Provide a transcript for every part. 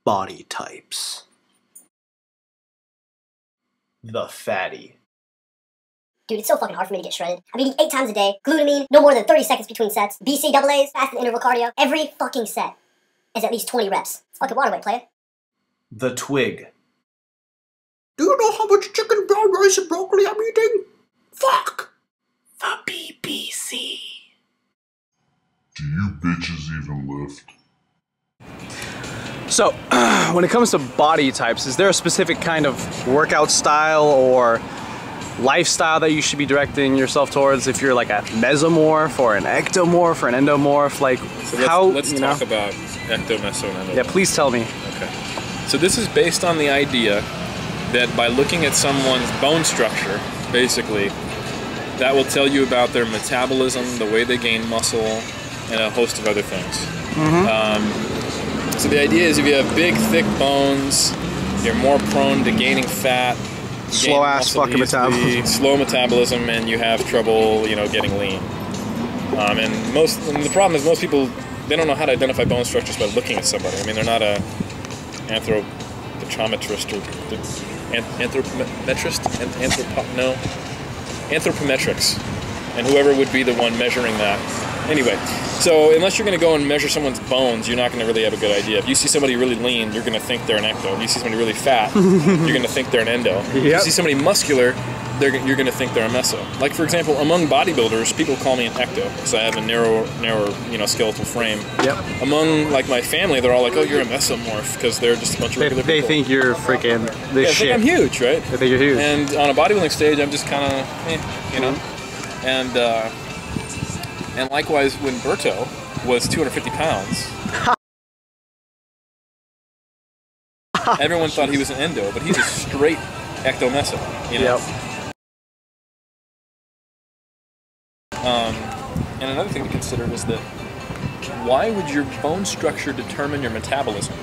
Body types. The fatty. Dude, it's so fucking hard for me to get shredded. I'm eating 8 times a day, glutamine, no more than 30 seconds between sets, BCAAs, fast and interval cardio. Every fucking set is at least 20 reps. It's fucking water weight, play it. The twig. Do you know how much chicken, brown rice, and broccoli I'm eating? Fuck! The BBC. Do you bitches even lift? So, when it comes to body types, is there a specific kind of workout style or lifestyle that you should be directing yourself towards? If you're like a mesomorph or an ectomorph or an endomorph, like so how? Let's talk about ecto, meso, and endomorph. Yeah, please tell me. Okay. So this is based on the idea that by looking at someone's bone structure, basically, that will tell you about their metabolism, the way they gain muscle, and a host of other things. So the idea is if you have big, thick bones, you're more prone to gaining fat, Slow ass fucking metabolism. Slow metabolism, and you have trouble, you know, getting lean. And the problem is most people, they don't know how to identify bone structures by looking at somebody. I mean, they're not a anthropometrist or anthropometrics, and whoever would be the one measuring that. Anyway, so unless you're going to go and measure someone's bones, you're not going to really have a good idea. If you see somebody really lean, you're going to think they're an ecto. If you see somebody really fat, you're going to think they're an endo. If you see somebody muscular, you're going to think they're a meso. Like, for example, among bodybuilders, people call me an ecto because I have a narrow, you know, skeletal frame. Among, like, my family, they're all like, oh, you're a mesomorph, because they're just a bunch of regular people. They think you're freaking this shit. They think I'm huge, right? They think you're huge. And on a bodybuilding stage, I'm just kind of, you know. And likewise, when Berto was 250 pounds, everyone thought he was an endo, but he's a straight ecto-meso, you know? And another thing to consider is that why would your bone structure determine your metabolism?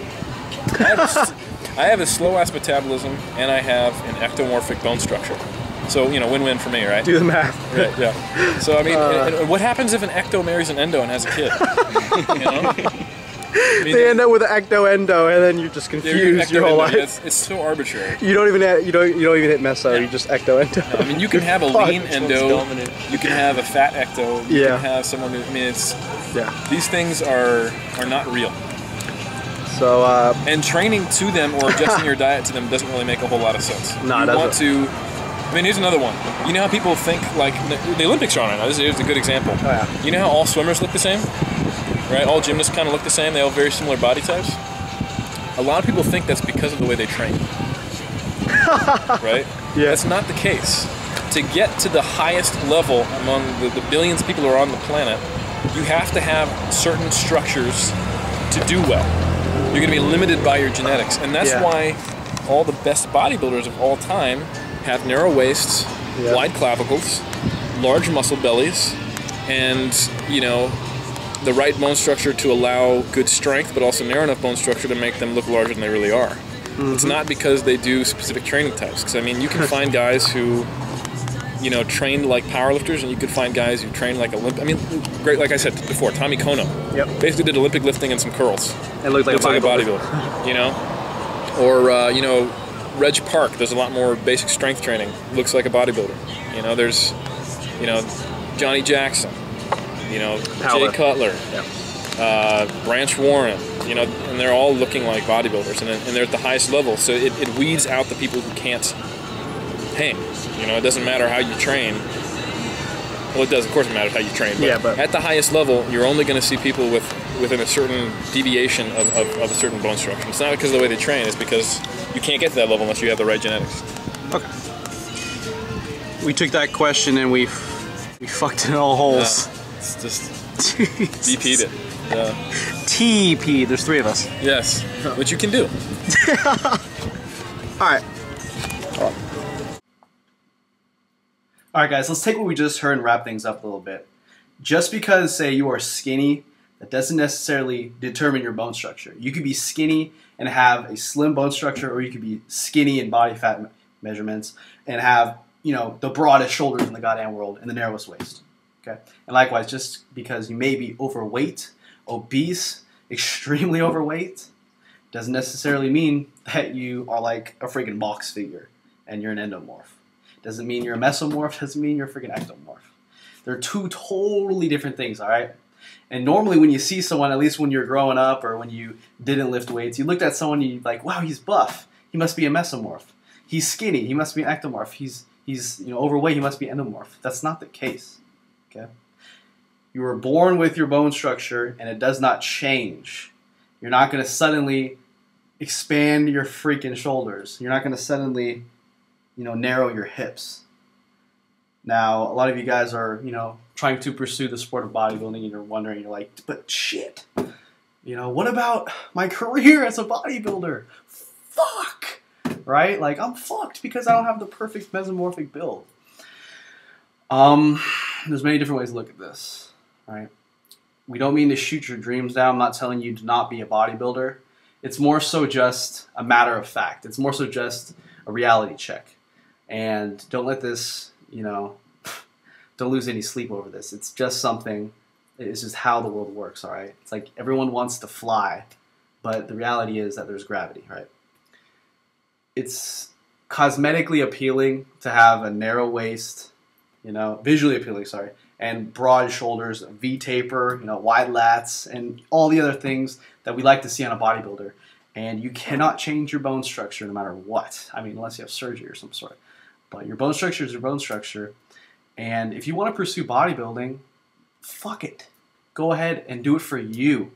I have a slow-ass metabolism, and I have an ectomorphic bone structure. So, you know, win-win for me, right? Do the math. Right, yeah. So, I mean, what happens if an ecto marries an endo and has a kid? You know? I mean, they end up with an ecto-endo, and then you're just confused your whole life. It's so arbitrary. You don't even hit meso. You just ecto-endo. No, I mean, you can have a lean endo. You can have a fat ecto. You can have someone who. I mean, it's. These things are not real. So. And training to them or adjusting your diet to them doesn't really make a whole lot of sense. No, you want to. I mean, here's another one. You know how people think, like, the Olympics are on right now. This is a good example. Oh, yeah. You know how all swimmers look the same? Right? All gymnasts kind of look the same. They all have very similar body types. A lot of people think that's because of the way they train. Right? Yeah. That's not the case. To get to the highest level among the billions of people who are on the planet, you have to have certain structures to do well. You're going to be limited by your genetics. And that's why all the best bodybuilders of all time have narrow waists, wide clavicles, large muscle bellies, and, you know, the right bone structure to allow good strength, but also narrow enough bone structure to make them look larger than they really are. It's not because they do specific training types. Because, I mean, you can find guys who, you know, trained like powerlifters, and you could find guys who trained like Olympic. I mean, great, like I said before, Tommy Kono basically did Olympic lifting and some curls. It looked like a bodybuilder. You know? Or, you know, Reg Park does a lot more basic strength training. Looks like a bodybuilder. You know, there's, you know, Johnny Jackson, you know, Jay Cutler, Branch Warren, you know, and they're all looking like bodybuilders, and they're at the highest level. So it weeds out the people who can't hang. You know, it doesn't matter how you train. Well, it does, of course it matters how you train, but at the highest level, you're only going to see people within a certain deviation of a certain bone structure. It's not because of the way they train, it's because you can't get to that level unless you have the right genetics. Okay. We took that question and we fucked it in all holes. It's just DP'd it. TP, there's 3 of us. Yes, which you can do. Alright. Alright guys, let's take what we just heard and wrap things up a little bit. Just because, say, you are skinny, that doesn't necessarily determine your bone structure. You could be skinny and have a slim bone structure, or you could be skinny in body fat measurements and have, you know, the broadest shoulders in the goddamn world and the narrowest waist. Okay? And likewise, just because you may be overweight, obese, extremely overweight, Doesn't necessarily mean that you are like a freaking box figure and you're an endomorph. Doesn't mean you're a mesomorph. Doesn't mean you're a freaking ectomorph. They're two totally different things, all right? And normally when you see someone, at least when you're growing up or when you didn't lift weights, you looked at someone and you're like, wow, he's buff. He must be a mesomorph. He's skinny. He must be an ectomorph. He's overweight. He must be endomorph. That's not the case, okay? You were born with your bone structure and it does not change. You're not going to suddenly expand your freaking shoulders. You're not going to suddenly, narrow your hips. Now, a lot of you guys are, trying to pursue the sport of bodybuilding and you're wondering, you're like, but shit, what about my career as a bodybuilder? Fuck, right? Like, I'm fucked because I don't have the perfect mesomorphic build. There's many different ways to look at this, right? We don't mean to shoot your dreams down. I'm not telling you to not be a bodybuilder. It's more so just a matter of fact. It's more so just a reality check. And don't let this, don't lose any sleep over this. It's just something. It's just how the world works, all right? It's like everyone wants to fly, but the reality is that there's gravity, right? It's cosmetically appealing to have a narrow waist, visually appealing, sorry, and broad shoulders, V-taper, wide lats, and all the other things that we like to see on a bodybuilder. And you cannot change your bone structure no matter what. I mean, unless you have surgery or some sort. But your bone structure is your bone structure. And if you want to pursue bodybuilding, fuck it. Go ahead and do it for you.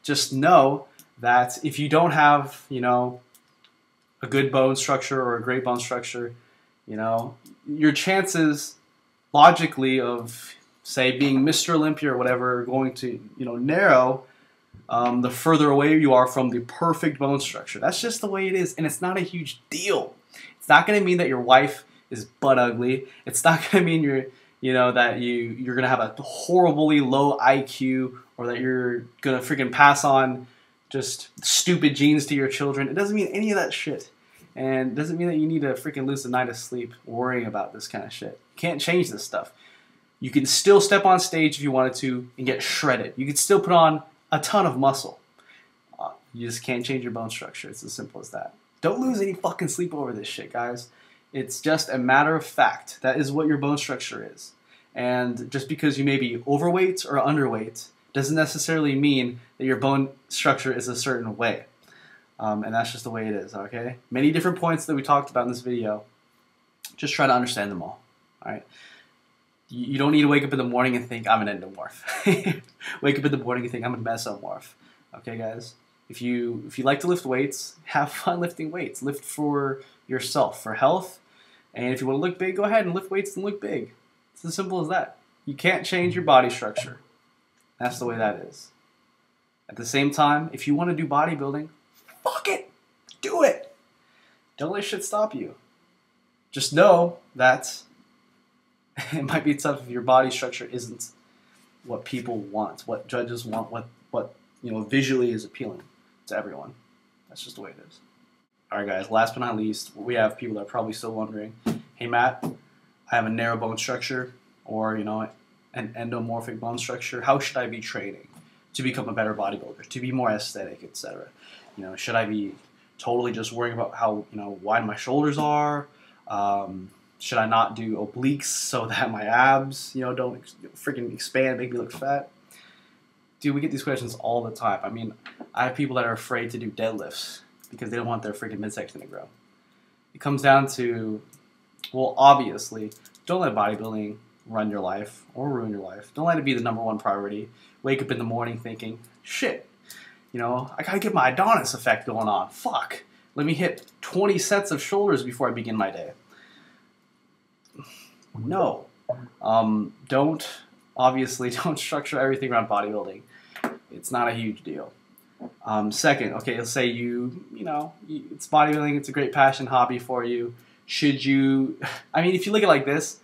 Just know that if you don't have, a good bone structure or a great bone structure, your chances logically of, say, being Mr. Olympia or whatever are going to, narrow the further away you are from the perfect bone structure. That's just the way it is, and it's not a huge deal. It's not going to mean that your wife is butt ugly. It's not going to mean that you're going to have a horribly low IQ or that you're going to freaking pass on just stupid genes to your children. It doesn't mean any of that shit. And it doesn't mean that you need to freaking lose a night of sleep worrying about this kind of shit. You can't change this stuff. You can still step on stage if you wanted to and get shredded. You can still put on a ton of muscle. You just can't change your bone structure. It's as simple as that. Don't lose any fucking sleep over this shit, guys. It's just a matter of fact. That is what your bone structure is. And just because you may be overweight or underweight doesn't necessarily mean that your bone structure is a certain way. And that's just the way it is, okay? Many different points that we talked about in this video. Just try to understand them all right? You don't need to wake up in the morning and think, I'm an endomorph. Wake up in the morning and think, I'm a mesomorph. Okay, guys? If you like to lift weights, have fun lifting weights. Lift for yourself, for health. And if you want to look big, go ahead and lift weights and look big. It's as simple as that. You can't change your body structure. That's the way that is. At the same time, if you want to do bodybuilding, fuck it. Do it. Don't let shit stop you. Just know that it might be tough if your body structure isn't what people want, what judges want, what visually is appealing to everyone. That's just the way it is. All right, guys, last but not least, we have people that are probably still wondering, hey, Matt, I have a narrow bone structure or, an endomorphic bone structure. How should I be training to become a better bodybuilder, to be more aesthetic, etc.? Should I be totally just worrying about how, wide my shoulders are? Should I not do obliques so that my abs, don't freaking expand, make me look fat? Dude, we get these questions all the time. I mean, I have people that are afraid to do deadlifts because they don't want their freaking midsection to grow. It comes down to, well, obviously, don't let bodybuilding run your life or ruin your life. Don't let it be the #1 priority. Wake up in the morning thinking, shit, I gotta get my Adonis effect going on. Fuck. Let me hit 20 sets of shoulders before I begin my day. No. Don't structure everything around bodybuilding. It's not a huge deal. Second, okay, let's say it's bodybuilding, it's a great passion hobby for you. Should you, if you look at it like this,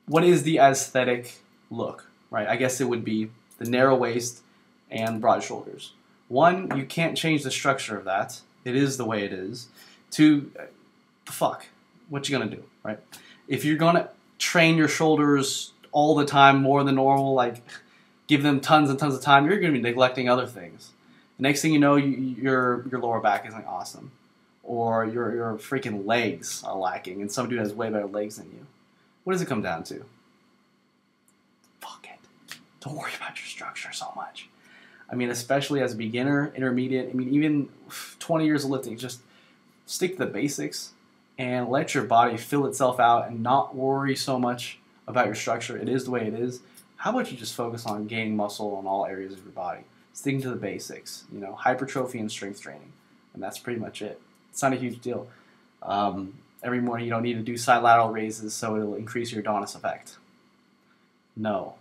what is the aesthetic look, right? I guess it would be the narrow waist and broad shoulders. One, you can't change the structure of that. It is the way it is. Two, fuck, what you gonna do, right? If you're gonna train your shoulders all the time more than normal, like give them tons and tons of time, you're gonna be neglecting other things. The next thing you know, your lower back isn't awesome. Or your freaking legs are lacking, and some dude has way better legs than you. What does it come down to? Fuck it. Don't worry about your structure so much. I mean, especially as a beginner, intermediate, I mean, even 20 years of lifting, just stick to the basics and let your body fill itself out and not worry so much about your structure. It is the way it is. How about you just focus on gaining muscle on all areas of your body? Sticking to the basics, you know, hypertrophy and strength training. And that's pretty much it. It's not a huge deal. Every morning you don't need to do side lateral raises so it'll increase your Adonis effect. No.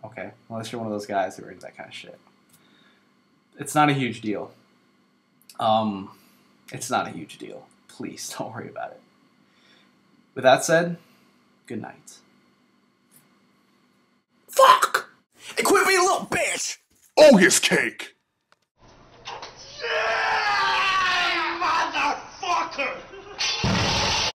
Okay? Unless you're one of those guys who are into that kind of shit. It's not a huge deal. It's not a huge deal. Please don't worry about it. With that said, good night. Fuck! Hey, quit being a little bitch! Ogus cake! Yeah, motherfucker!